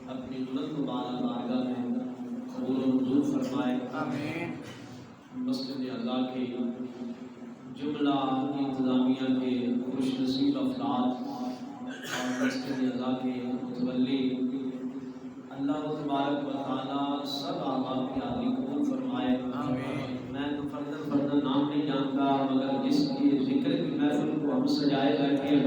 اپنی بلند و بالا بارگاہ میں قبول و منظور فرمائے. آمین. مسجد اعلیٰ کے جملہ انتظامیہ کے خوش نصیب افراد اور مسجد اعلیٰ کے متولی اللہ تبارک و تعالیٰ سب آباد کی حاضری قبول فرمائے۔ میں تو فردن نام نہیں جانتا، مگر جس کی ذکر کی محفل کو ہم سجائے بیٹھے ہیں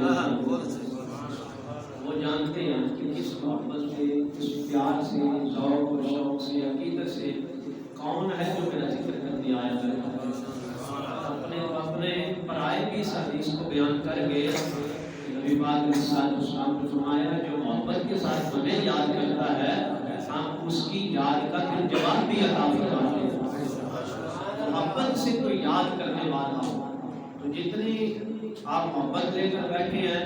وہ جانتے ہیں کہ کس محبت سے، کس پیار سے، ذوق و شوق سے، عقیدت سے کون ہے جو میرا ذکر کرنے آیا ہے۔ اپنے پرائے کی اس حدیث کو بیان کر گئے نبی پاک نے السلام کو فرمایا جو محبت کے ساتھ ہمیں یاد کرتا ہے ہم اس کی یاد کا پھر جواب بھی عطا فرماتے ہیں۔ محبت سے کوئی یاد کرنے والا ہو تو جتنی آپ محبت لے کر بیٹھے ہیں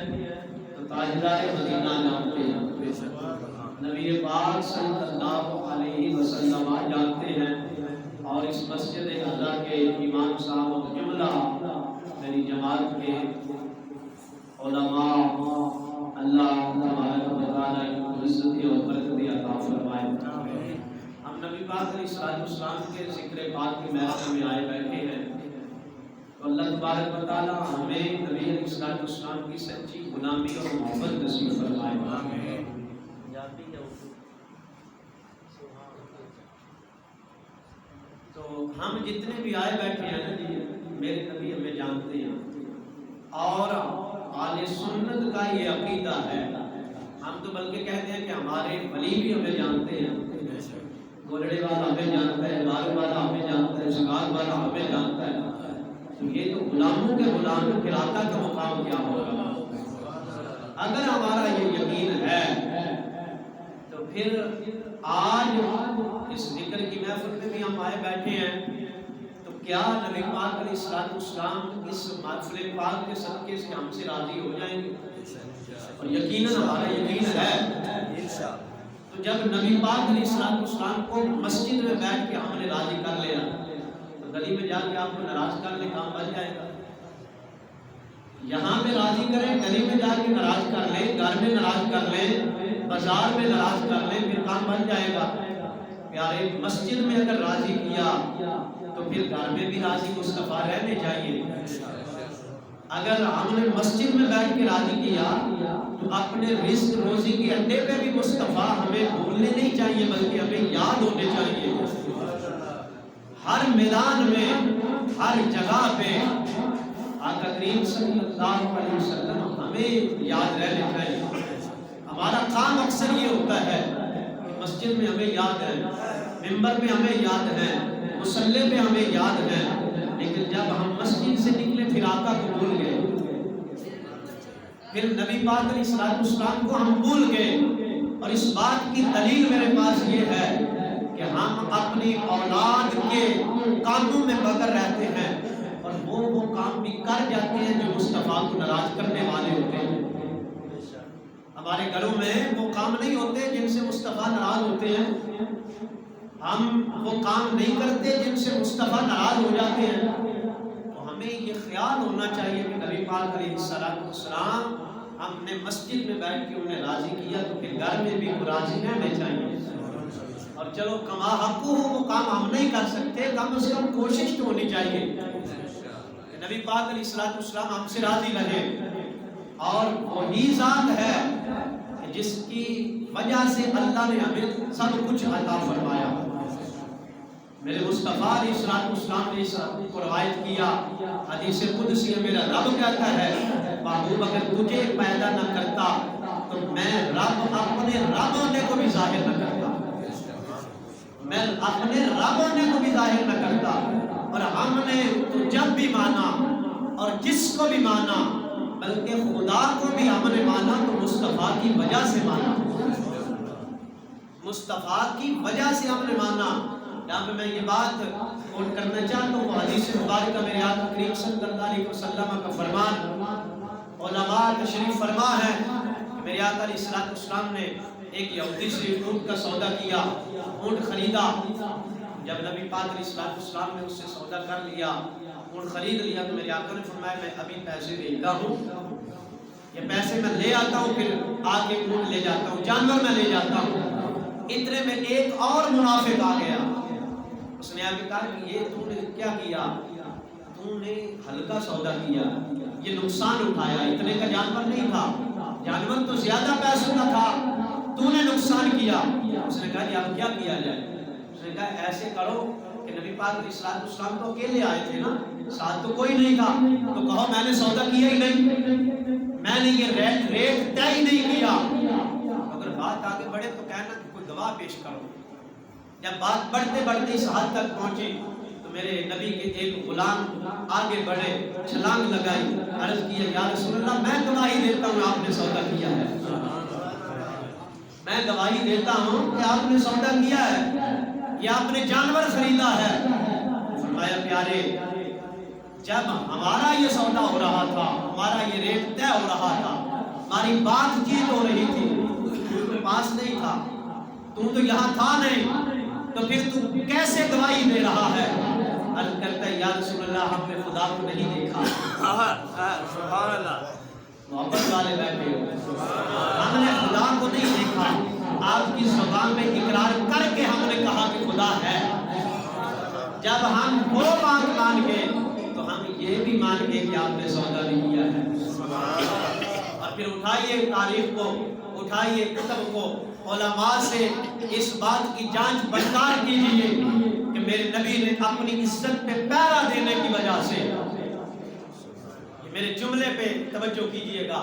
تو تاجدار مدینہ جانتے ہیں، نبی پاک صلی اللہ علیہ وسلم جانتے ہیں، اور اس مسجد اعلیٰ کے امام صاحب و جملہ میری جماعت کے علماء اللہ تبارک و تعالیٰ کی عزت اور برکت عطا فرمائے۔ ہم نبی پاک علیہ السلام کے ذکر پاک کی محفل میں آئے بیٹھے ہیں تو اللہ تبارک و تعالیٰ ہمیں نبی علیہ السلام کی سچی غلامی اور محبت نصیب فرمائے۔ تو ہم جتنے بھی آئے بیٹھے ہیں نا جی، میرے نبی ہمیں جانتے ہیں اور اہل سنت کا یہ عقیدہ ہے۔ ہم تو بلکہ کہتے ہیں کہ ہمارے ولی بھی ہمیں جانتے ہیں، گولڑے والا ہمیں جانتا ہے، بار والا ہمیں جانتا ہے، شکار والا ہمیں جانتا ہے، تو یہ تو غلاموں کے غلام پھر آقا کا مقام کیا ہوگا؟ اگر ہمارا یہ یقین ہے تو پھر آج اس ذکر کی محفل میں بھی ہم آئے بیٹھے ہیں تو کیا نبی پاک علیہ السلام اس محفل پاک کے صدقے سے ہم سے راضی ہو جائیں گے؟ اور یقیناً ہمارا یقین ہے۔ تو جب نبی پاک علیہ السلام کو مسجد میں بیٹھ کے ہم نے راضی کر لیا تو گلی میں جا کے آپ کو ناراض کرنے کام بن جائے گا۔ یہاں پہ راضی کریں، گلی میں جا کے ناراض کر لیں، گھر میں ناراض کر لیں، بازار میں ناراض کر لیں، پھر کام بن جائے گا۔ پیارے مسجد میں اگر راضی کیا تو پھر گھر میں بھی راضی مصطفیٰ رہنے چاہیے۔ اگر ہم نے مسجد میں بیٹھ کے راضی کیا تو اپنے رزق روزی کے اڈے پہ بھی مصطفیٰ ہمیں بھولنے نہیں چاہیے بلکہ ہمیں یاد ہونے چاہیے۔ ہر میدان میں، ہر جگہ پہ آقا کریم صلی اللہ علیہ وسلم ہمیں یاد رہنے چاہیے۔ ہمارا کام اکثر یہ ہوتا ہے کہ مسجد میں ہمیں یاد ہے، منبر پہ ہمیں یاد ہے، مصلی پہ ہمیں یاد ہے، لیکن جب ہم مسجد سے نکلے پھر آقا کو بھول گئے، پھر نبی پاک علیہ السلام کو ہم بھول گئے۔ اور اس بات کی دلیل میرے پاس یہ ہے کہ ہم اپنی اولاد کے کاموں میں مگن رہتے ہیں اور وہ کام بھی کر جاتے ہیں جو مصطفیٰ کو ناراض کرنے والے ہوتے ہیں۔ ہمارے گھروں میں وہ کام نہیں ہوتے جن سے مصطفیٰ ناراض ہوتے ہیں، ہم وہ کام نہیں کرتے جن سے مصطفیٰ ناراض ہو جاتے ہیں۔ تو ہمیں یہ خیال ہونا چاہیے کہ نبی پاک علیہ السلام ہم نے مسجد میں بیٹھ کے انہیں راضی کیا تو پھر گھر میں بھی وہ راضی رہنے چاہیے۔ اور چلو کما حق ہو وہ کام ہم نہیں کر سکتے، کم سے کم کوشش تو ہونی چاہیے کہ نبی پاک علیہ السلام ہم سے راضی رہے۔ اور وہی ذات ہے جس کی وجہ سے اللہ نے ہمیں سب کچھ عطا فرمایا۔ میرے مصطفیٰ علیہ السلام نے اس کو روایت کیا، حدیث قدسی میں میرا رب کہتا ہے محبوب اگر تجھے پیدا نہ کرتا تو میں رب اپنے رب ہونے کو بھی ظاہر نہ کرتا، میں اپنے رب ہونے کو بھی ظاہر نہ کرتا۔ اور ہم نے تو جب بھی مانا اور جس کو بھی مانا بلکہ خدا کو بھی ہم نے مانا تو مصطفیٰ کی وجہ سے مانا، مصطفیٰ کی وجہ سے ہم نے مانا۔ یہاں پہ میں یہ بات کوٹ کرنا چاہتا ہوں، حدیث مبارکہ میرے آقا کریم صلی اللہ علیہ وسلم کا فرمان، علماء تشریف فرما ہے کہ میرے آقا علیہ السلام نے ایک یہودی سے اونٹ کا سودا کیا، اونٹ خریدا۔ جب نبی پاک علیہ السلام نے اس سے سودا کر لیا، اونٹ خرید لیا، تو میرے آقا نے فرمایا میں ابھی پیسے دیتا ہوں، یہ پیسے میں لے آتا ہوں، پھر آگے اونٹ لے جاتا ہوں، جانور میں لے جاتا ہوں۔ اتنے میں ایک اور منافق آ گیا، اس نے آگے کہا کہ یہ تم نے کیا کیا، تم نے ہلکا سودا کیا، یہ نقصان اٹھایا، اتنے کا جانور نہیں تھا، جانور تو زیادہ پیسوں کا تھا، تو نے نقصان کیا۔ اس نے کہا جی اب کیا کیا جائے؟ اس نے کہا ایسے کرو کہ نبی پاک علیہ السلام تو اکیلے آئے تھے نا، ساتھ تو کوئی نہیں تھا، تو کہو میں نے سودا کیا ہی نہیں، میں نے یہ ریٹ طے ہی نہیں کیا۔ اگر بات آگے بڑھے تو کہنا کہ کوئی گواہ پیش کرو۔ جب بات بڑھتے بڑھتے اس حد تک پہنچی تو میرے نبی کے ایک غلام آگے بڑھے، چھلانگ لگائی، عرض کیا یا رسول اللہ میں گواہی دیتا ہوں آپ نے سودا کیا ہے، میں گواہی دیتا ہوں کہ آپ نے سودا کیا ہے، یہ آپ نے جانور خریدا ہے۔ فرمایا پیارے جب ہمارا یہ سودا ہو رہا تھا، ہمارا یہ ریٹ طے ہو رہا تھا، ہماری بات چیت ہو رہی تھی، تو پاس نہیں تھا، تم تو یہاں تھا نہیں، تو پھر تو کیسے گواہی دے رہا ہے؟ عرض کرتا ہے یا رسول اللہ ہم نے خدا کو نہیں دیکھا۔ سبحان اللہ، محبت والے بیٹھے ہم نے خدا کو نہیں دیکھا، آپ کی زبان میں اقرار کر کے ہم نے کہا کہ خدا ہے۔ جب ہم وہ بات مان گئے تو ہم یہ بھی مان گئے کہ آپ نے سودا نہیں کیا ہے۔ اور پھر اٹھائیے تاریخ کو، اٹھائیے کتب کو، علماء سے اس بات کی جانچ پڑتال کیجیے کہ میرے نبی نے اپنی عزت پہ پہرا دینے کی وجہ سے، میرے جملے پہ توجہ کیجئے گا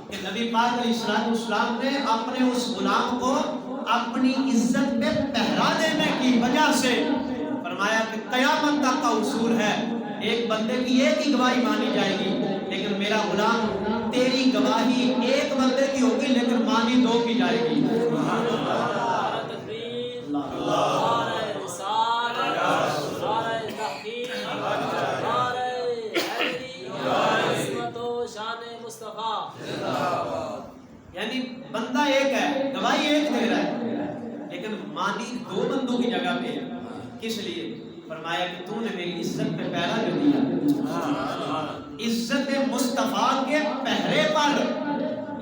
کہ نبی پاک علیہ السلام نے اپنے اس غلام کو اپنی عزت پہ پہرا دینے کی وجہ سے فرمایا کہ قیامت تک کا اصول ہے ایک بندے کی ایک ہی گواہی مانی جائے گی، لیکن میرا غلام تیری گواہی ایک بندے کی ہوگی لیکن مانی دو کی جائے گی۔ یعنی بندہ ایک ہے، گواہی ایک دے رہا ہے، لیکن مانی دو بندوں کی جگہ پہ ہے۔ کس لیے؟ فرمایا کہ تو نے میری عزت پہ پہرا جو دیا، عزت مصطفیٰ کے پہرے پر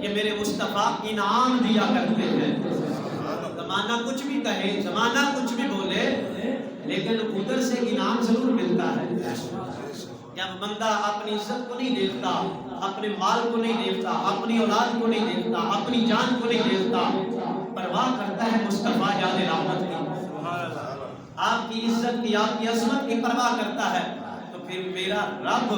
یہ میرے مصطفیٰ انعام دیا کرتے ہیں۔ زمانہ کچھ بھی کہے، زمانہ کچھ بھی بولے، لیکن ادھر سے انعام ضرور ملتا ہے۔ جب بندہ اپنی عزت کو نہیں دیکھتا، اپنے مال کو نہیں دیکھتا، اپنی اولاد کو نہیں دیکھتا، اپنی جان کو نہیں دیکھتا، پرواہ کرتا ہے مصطفیٰ جان رحمت کی، آپ کی عزت کی، آپ کی عظمت کی پرواہ کرتا ہے، تو پھر میرا رب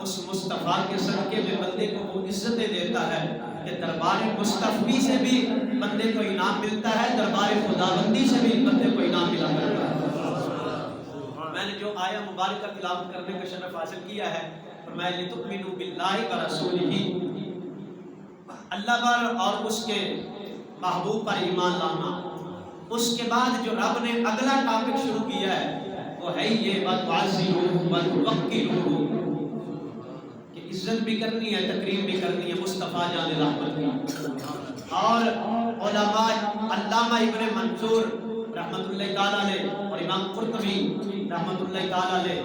اس مصطفیٰ کے صدقے میں بندے کو وہ عزتیں دیتا ہے کہ دربار مصطفی سے بھی بندے کو انعام ملتا ہے، دربار خداوندی سے بھی بندے کو انعام ملا کرتا ہے۔ میں نے جو آیہ مبارکہ تلاوت کرنے کا شرف حاصل کیا ہے، فرمایا لِتُؤْمِنُوا بِاللَّهِ وَرَسُولِهِ، اللہ پر اور اس کے محبوب پر ایمان لانا۔ اس کے بعد جو رب نے اگلا ٹاپک شروع کیا ہے وہ ہے یہ وَتُعَزِّرُوهُ وَتُوَقِّرُوهُ، کہ عزت بھی کرنی ہے، تکریم بھی کرنی ہے مصطفیٰ جان رحمت کی۔ اور علماء علامہ ابن منظور رحمت اللہ تعالیٰ علیہ اور امام قرطبی رحمت اللہ تعالیٰ علیہ،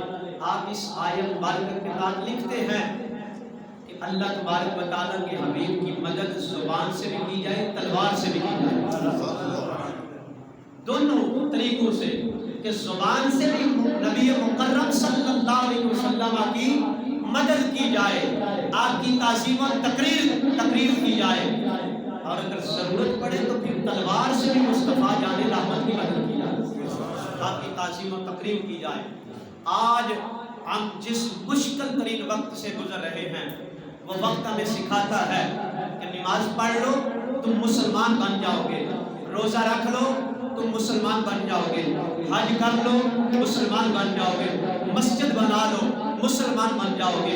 آپ اس آیت مبارکہ کے بعد لکھتے ہیں کہ اللہ تبارک و تعالیٰ کے حبیب کی مدد زبان سے بھی کی جائے، تلوار سے بھی کی جائے، دونوں طریقوں سے، کہ زبان سے بھی نبی مکرم صلی اللہ علیہ وسلم کی مدد کی جائے، آپ کی تعظیم و تقریر کی جائے، اور اگر ضرورت پڑے تو پھر تلوار سے بھی مصطفیٰ جان رحمت کی مدد کی جائے، آپ کی تعظیم و تقریر کی جائے۔ آج ہم جس مشکل ترین وقت سے گزر رہے ہیں وہ وقت ہمیں سکھاتا ہے کہ نماز پڑھ لو تم مسلمان بن جاؤ گے، روزہ رکھ لو تم مسلمان بن جاؤ گے، حج کر لو مسلمان بن جاؤ گے، مسجد بنا لو مسلمان بن جاؤ گے،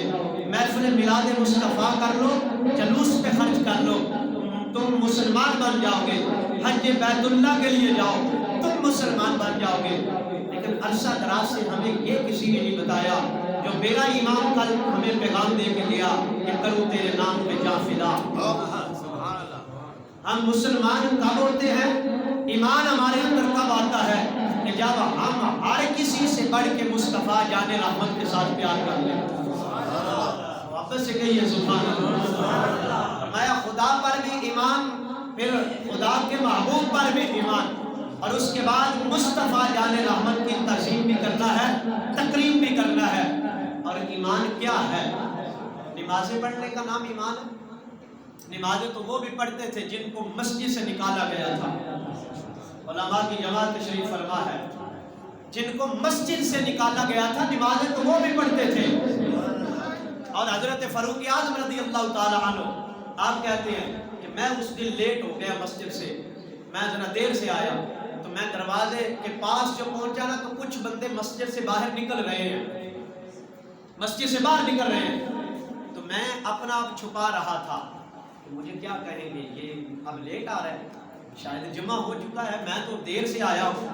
محفل میلاد مصطفیٰ کر لو، جلوس پہ خرچ کر لو تم مسلمان بن جاؤ گے، حج بیت اللہ کے لیے جاؤ تم مسلمان بن جاؤ گے۔ لیکن عرصہ دراز سے ہمیں یہ کسی نے نہیں بتایا، جو میرا امام کل ہمیں پیغام دے کے لیا کہ کروں تیرے نام پہ جاں فدا۔ ہم مسلمان کب ہوتے ہیں؟ ایمان ہمارے اندر کب آتا ہے؟ کہ جب ہم ہر کسی سے بڑھ کے مصطفیٰ جان رحمت کے ساتھ پیار کر لیں۔ واپس سے کہیے سبحان اللہ۔ میں خدا پر بھی ایمان، پھر خدا کے محبوب پر بھی ایمان، اور اس کے بعد مصطفیٰ جان رحمت کی تعظیم بھی کرنا ہے، تقریب بھی کرنا ہے۔ اور ایمان کیا ہے؟ نمازیں پڑھنے کا نام ایمان ہے؟ نمازیں تو وہ بھی پڑھتے تھے جن کو مسجد سے نکالا گیا تھا۔ علماء کی جماعت تشریف فرما ہے، جن کو مسجد سے نکالا گیا تھا نمازیں تو وہ بھی پڑھتے تھے۔ اور حضرت فاروق اعظم رضی اللہ تعالیٰ عنہ آپ کہتے ہیں کہ میں اس دن لیٹ ہو گیا مسجد سے، میں ذرا دیر سے آیا، تو میں دروازے کے پاس جو پہنچا نا تو کچھ بندے مسجد سے باہر نکل رہے ہیں، مسجد سے باہر نکل رہے ہیں، تو میں اپنا آپ چھپا رہا تھا کہ مجھے کیا کہیں گے، یہ اب لیٹ آ رہا ہے، شاید جمعہ ہو چکا ہے، میں تو دیر سے آیا ہوں۔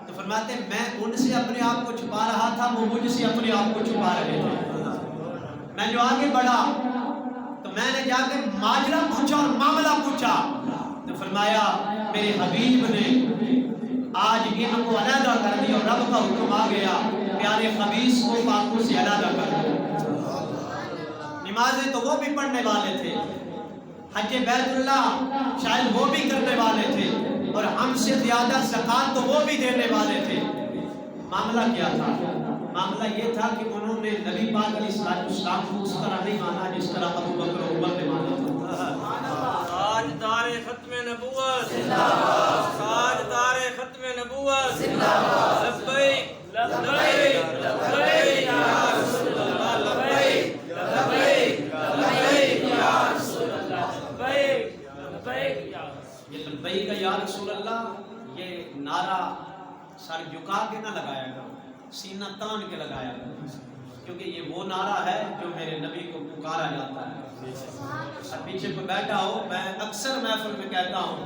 تو فرماتے ہیں میں ان سے اپنے آپ کو چھپا رہا تھا، وہ مجھ سے اپنے آپ کو چھپا رہے تھے۔ میں جو آگے بڑھا تو میں نے جا کے ماجرا پوچھا اور معاملہ پوچھا، تو فرمایا میرے حبیب نے آج ان کو علیحدہ کر دیا اور رب کا حکم آ گیا پیارے خبیث کو پاکوں سے علیحدہ کر دو۔ نمازیں تو وہ بھی پڑھنے والے تھے، حج بیت اللہ شاید وہ بھی کرنے والے تھے، اور ہم سے زیادہ زکوٰۃ تو وہ بھی دینے والے تھے۔ معاملہ کیا تھا؟ معاملہ یہ تھا کہ انہوں نے نبی پاک علیہ السلام کو اس طرح نہیں مانا جس طرح ابو بکر و عمر نے مانا تھا۔ تاجدار ختم نبوت زندہ باد، تاجدار ختم نبوت زندہ باد، لبیک لبیک لبیک یا رسول اللہ، لبیک لبیک لبیک یا رسول اللہ، لبیک لبیک یا رسول اللہ۔ یہ لبیک یا رسول اللہ یہ نعرہ سر جھکا کے نہ لگایا گا، سینہ تان کے لگایا گا، کیونکہ یہ وہ نعرہ ہے جو میرے نبی کو پکارا جاتا ہے۔ اب پیچھے کوئی بیٹھا ہو، میں اکثر محفل میں کہتا ہوں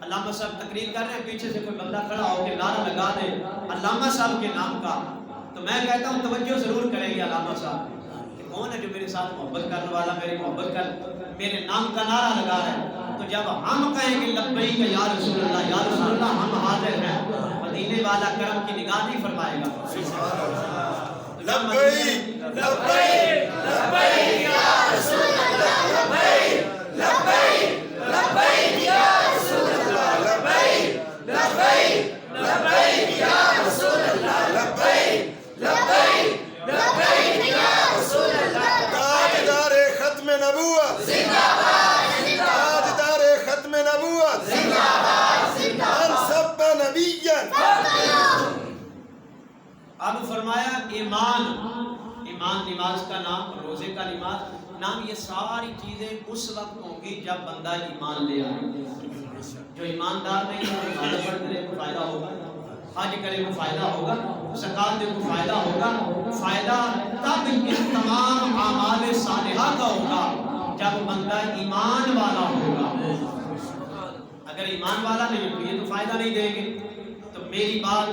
علامہ صاحب تقریر کر رہے ہیں، پیچھے سے کوئی بندہ کھڑا ہو کے نعرہ لگا دے علامہ صاحب کے نام کا، تو میں کہتا ہوں توجہ ضرور کریں گے علامہ صاحب کہ کون ہے جو میرے ساتھ محبت کرنے والا، میری محبت کر میرے نام کا نعرہ لگا رہا ہے۔ تو جب ہم کہیں گے لبیک یا رسول اللہ، یا رسول اللہ، ہم حاضر ہیں، مدینے والا کرم کی نگاہ نہیں فرمائے گا۔ لبیک لبیک لبیک یا رسول اللہ، لبیک لبیک لبیک یا رسول اللہ، لبیک لبیک لبیک یا رسول اللہ، لبیک لبیک لبیک یا رسول اللہ۔ تاجدار ختم نبوت زندہ باد، تاجدار ختم نبوت زندہ باد، من سب نبیا۔ اب فرمایا ایمان، ایمان نماز کا نام، روزے کا نام، یہ ساری چیزیں اس وقت ہوں گی جب بندہ ایمان لے آئے۔ جو ایماندار نہیں ہے وہ نماز پڑھنے کو فائدہ ہوگا، حج کرے کو فائدہ ہوگا، زکوٰۃ دے کو فائدہ ہوگا۔ فائدہ تب ان تمام اعمال صالحہ کا ہوگا جب بندہ ایمان والا ہوگا۔ اگر ایمان والا نہیں تو یہ تو فائدہ نہیں دیں گے۔ تو میری بات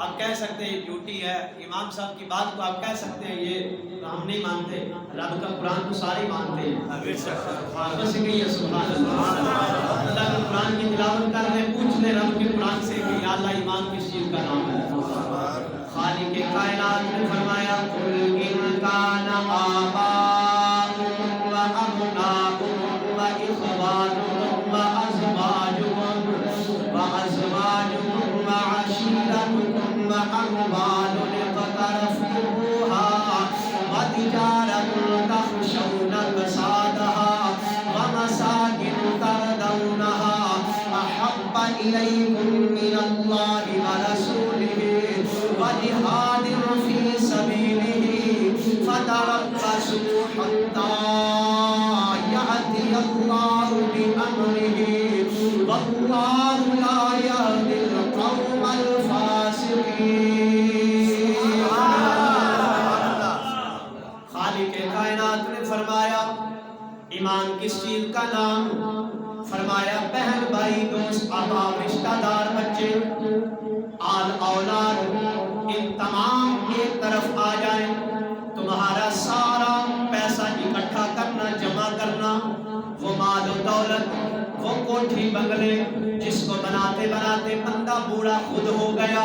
آپ کہہ سکتے ہیں جھوٹی ہے، امام صاحب کی بات کو آپ کہہ سکتے ہیں یہ ہم نہیں مانتے، رب کا قرآن تو سارے مانتے ہیں۔ بس کہیے سبحان اللہ۔ اللہ کے قرآن کی تلاوت کر رہے، پوچھ لے رب کے قرآن سے کہ یا اللہ ایمان کس چیز کا نام ہے؟ خالق کائنات نے فرمایا قل ان کان آباؤکم و ابناؤکم و اخوانکم و ازواجکم و عشیرتکم و اموال اقترفتموها و تجارت تخشون کسادها و مساکن ترضونها احب الیکم من اللہ و رسولہ وجہاد فی سبیلہ فتربصوا حتی یأتی اللہ بأمرہ واللہ لا یہدی القوم الفاسقین۔ خالق کائنات نے فرمایا ایمان کس چیز کا نام؟ فرمایا بہن بھائی دوست احباب رشتہ دار بچے آل اولاد ان تمام ایک طرف آ جائیں، تمہارا سارا پیسہ اکٹھا کرنا، جمع کرنا، وہ مال و دولت، وہ کوٹھی بنگلے جس کو بناتے بناتے بندہ بوڑھا خود ہو گیا،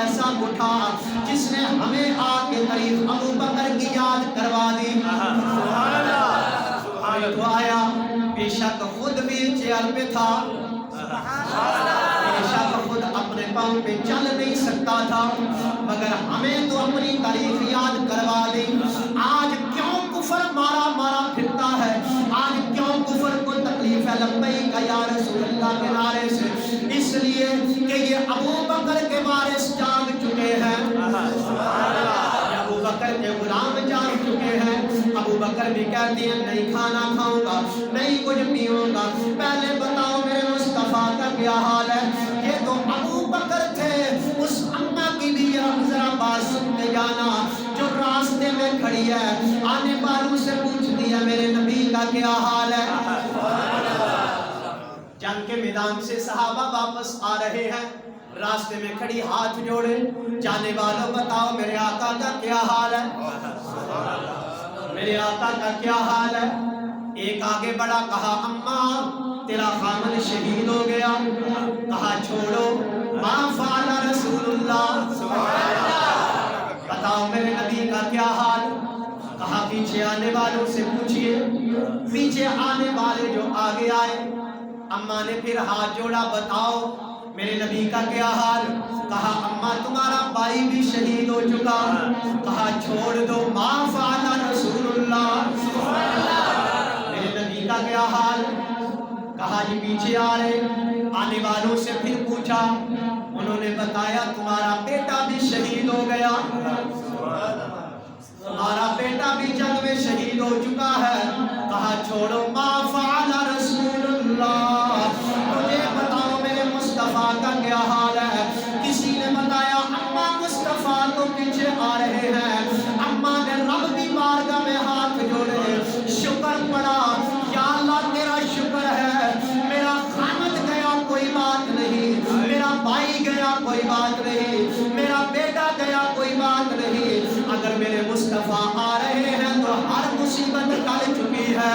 ایسا اٹھا جس نے ہمیں آگ کے قریب ابو بکر کی یاد کروا دی. سبحان اللہ. تو آیا بے شک خود بھی چیئر پہ تھا, بے شک خود اپنے پاؤں پہ چل نہیں سکتا تھا, مگر ہمیں تو اپنی تاریخ یاد کروا دی. آج کیوں کفر مارا مارا پھرتا ہے, آج کیوں کفر کو تکلیف ہے لبیک یا رسول اللہ کے نعرے سے, اس لیے کہ یہ ابو بکر کے وارث جاگ چکے ہیں, ابو بکر کے غلام جاگ چکے ہیں. ابو بکر بھی کہتے ہیں نہیں کھانا کھاؤں گا, نہیں کچھ پیوں گا, پہلے بتاؤ میرے مصطفیٰ کا کیا حال ہے. یہ تو ابو بکر تھے, اس اماں کی بھی ذرا بات سن کے جانا جو راستے میں کھڑی ہے, آنے والوں سے پوچھتی ہے میرے نبی کا کیا حال ہے. جنگ کے میدان سے صحابہ واپس آ رہے ہیں, راستے میں کھڑی ہاتھ جوڑے, جانے والوں بتاؤ میرے آقا کا کیا حال ہے, میرے آقا کا کیا حال ہے. ایک آگے بڑا, کہا اماں تیرا خامد شہید ہو گیا. کہا چھوڑو, ما فعل رسول اللہ, بتاؤ میرے نبی کا کیا حال. کہا پیچھے آنے والوں سے پوچھئے. پیچھے آنے والے جو آگے آئے, اماں نے پھر ہاتھ جوڑا, بتاؤ میرے نبی کا کیا حال. کہا اماں تمہارا بھائی بھی شہید ہو چکا. کہا چھوڑ دو, ما فعل رسول اللہ, میرے نبی کا کیا حال. کہا جی پیچھے آ رہے, آنے والوں سے پھر پوچھا, انہوں نے بتایا تمہارا بیٹا بھی شہید ہو گیا, تمہارا بیٹا بھی جنگ میں شہید ہو چکا ہے. کہا چھوڑو, ما فعل رسول اللہ, مجھے بتاؤ میرے مصطفیٰ کا کیا حال ہے. کسی نے بتایا اماں مصطفیٰ تو پیچھے آ رہے ہیں. اماں نے رب کی بارگاہ میں ہاتھ جوڑے, شکر پڑا, یا اللہ تیرا شکر ہے, میرا خامد گیا کوئی بات نہیں, میرا بھائی گیا کوئی بات نہیں, میرا بیٹا گیا کوئی بات نہیں, اگر میرے مصطفیٰ آ رہے ہیں تو ہر مصیبت ٹل چکی ہے.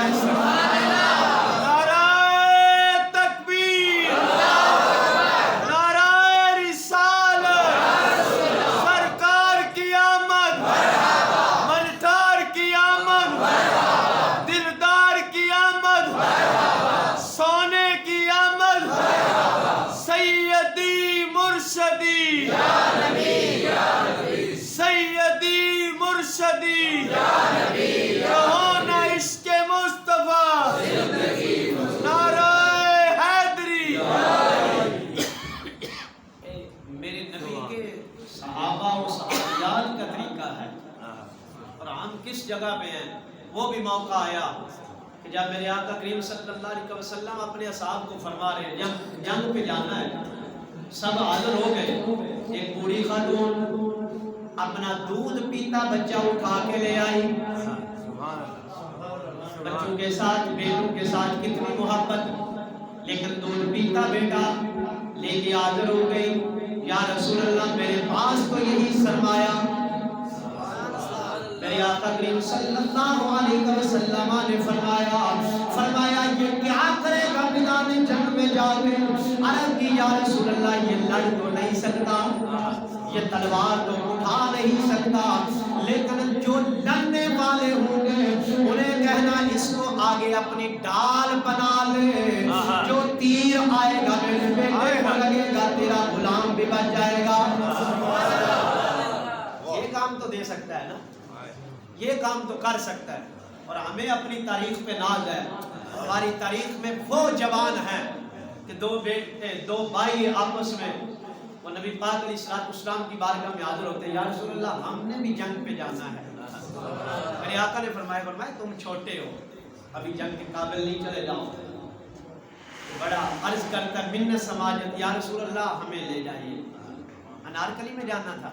کس جگہ پہ ہیں, وہ بھی موقع آیا کہ جب میرے آقا کریم صلی اللہ علیہ وسلم اپنے اصحاب کو فرما رہے ہیں جنگ پہ جانا ہے, سب حاضر ہو گئے. ایک بوڑھی خاتون اپنا دودھ پیتا بچہ اٹھا کے لے آئی, بچوں کے ساتھ بیٹوں کے ساتھ کتنی محبت, لیکن دودھ پیتا بیٹا لے کے حاضر ہو گئی. یا رسول اللہ میرے پاس تو یہی سرمایہ. میرے آقا کریم صلی اللہ علیہ وسلم نے فرمایا یہ کیا کرے گا میدان جنگ میں جا کے. عرض کی یا رسول اللہ یہ لڑ تو نہیں سکتا, یہ تلوار تو اٹھا نہیں سکتا, لیکن جو لڑنے والے ہوں گے انہیں کہنا اس کو آگے اپنی ڈال بنا لے, جو تیر آئے گا میرے بیٹے کو لگے گا, تیرا غلام بھی بچ جائے گا. یہ کام تو دے سکتا ہے نا, یہ کام تو کر سکتا ہے. اور ہمیں اپنی تاریخ پہ ناز ہے. ہماری تاریخ میں وہ جوان ہیں کہ دو بھائی آپس میں وہ نبی پاک علیہ السلام کی بارگاہ میں حاضر ہوتے ہیں, یا رسول اللہ ہم نے بھی جنگ پہ جانا ہے. میرے آقا نے فرمایا تم چھوٹے ہو, ابھی جنگ کے قابل نہیں, چلے جاؤ. بڑا عرض کرتا ہے منت سماجت, یا رسول اللہ ہمیں لے جائیے. انارکلی میں جانا تھا,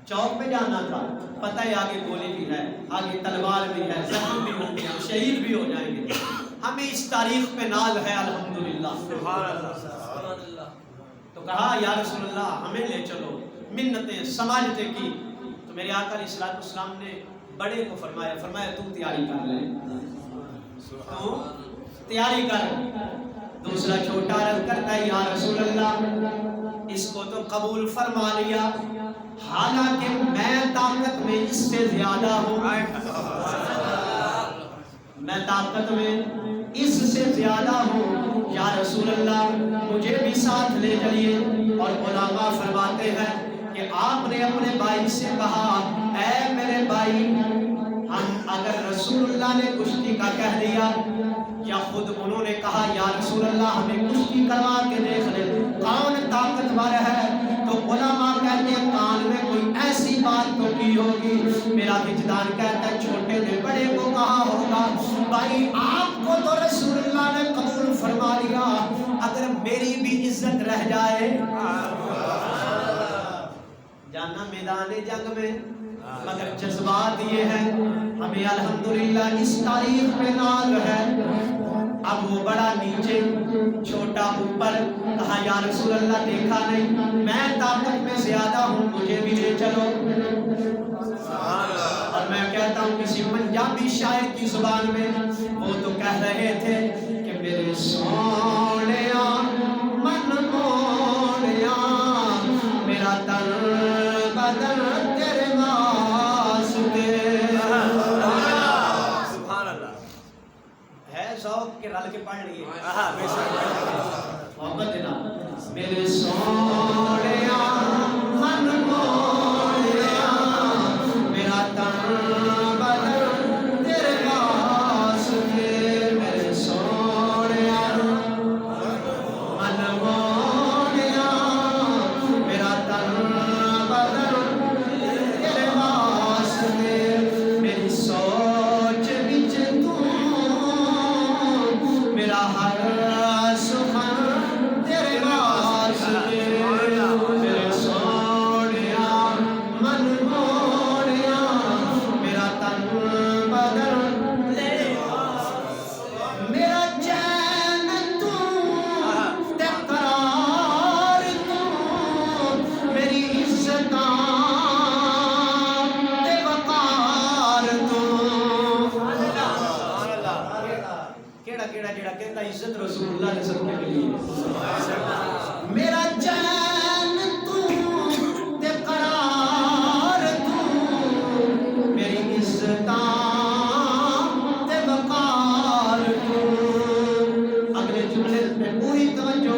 چوک پہ جانا تھا, پتہ ہے آگے گولی بھی ہے, آگے تلوار بھی ہے, زخم بھی ہوں گے, ہم شہید بھی ہو جائیں گے. ہمیں اس تاریخ پہ ناز ہے الحمدللہ. تو کہا یا رسول اللہ ہمیں لے چلو, منتیں سماجتیں کی. تو میرے آقا علیہ السلام نے بڑے کو فرمایا تم تیاری کر لے, تو تیاری کر. دوسرا چھوٹا عرض کرتا ہے یا رسول اللہ اس کو تو قبول فرما لیا، حالانکہ میں طاقت میں اس سے زیادہ ہوں، میں طاقت میں اس سے زیادہ ہوں، یا رسول اللہ مجھے بھی ساتھ لے چلیے۔ اور علماء فرماتے ہیں کہ آپ نے اپنے بھائی سے کہا، اے میرے بھائی، ہم اگر رسول اللہ نے کشتی کا کہہ دیا، یا خود انہوں نے کہا یا رسول اللہ ہمیں کشتی کروا کے دیکھ لے کون طاقتور ہے، تو علماء کہتے ہیں کان میں کوئی ایسی بات تو کی ہوگی، میرا وجدان کہتا ہے چھوٹے نے بڑے کو کہا ہوگا، بھائی آپ کو تو رسول اللہ نے قبول فرما لیا، اگر میری بھی عزت رہ جائے، جانا میدان جنگ میں، مگر جذبات یہ ہیں ہمیں الحمدللہ اس تاریخ پہ ناز ہے۔ اب وہ بڑا نیچے چھوٹا اوپر، کہا یا رسول اللہ دیکھا نہیں، میں طاقت میں زیادہ ہوں، مجھے بھی لے چلو۔ اور میں کہتا ہوں کسی پنجابی شاعر کی زبان میں وہ تو کہہ رہے تھے کہ میرے سونیا من مونیا میرا تن بدن تیرے واسطے، ہے ذوق کے رل کے پڑھ لیے محبت دینا، میرے سونیا من مونیا میرا تن بدن تیرے واسطے، میرے سونیا من مونیا میرا تن بدن تیرے واسطے، میری سوچ وچ تو میرا ہر سخن تیرے واسطے، میرے سونیا من مونیا میرا تن بدن تیرے واسطے، میرا چین تو تے قرار تو میری عزتاں تے وقار تو، کیڑا کیڑا جڑا کہتا عزت رسول اللہ نے سب کے لیے، میرا چین تو تے قرار تو میری عزتاں تے وقار تو۔ اگلے جملے میں پوری توجہ،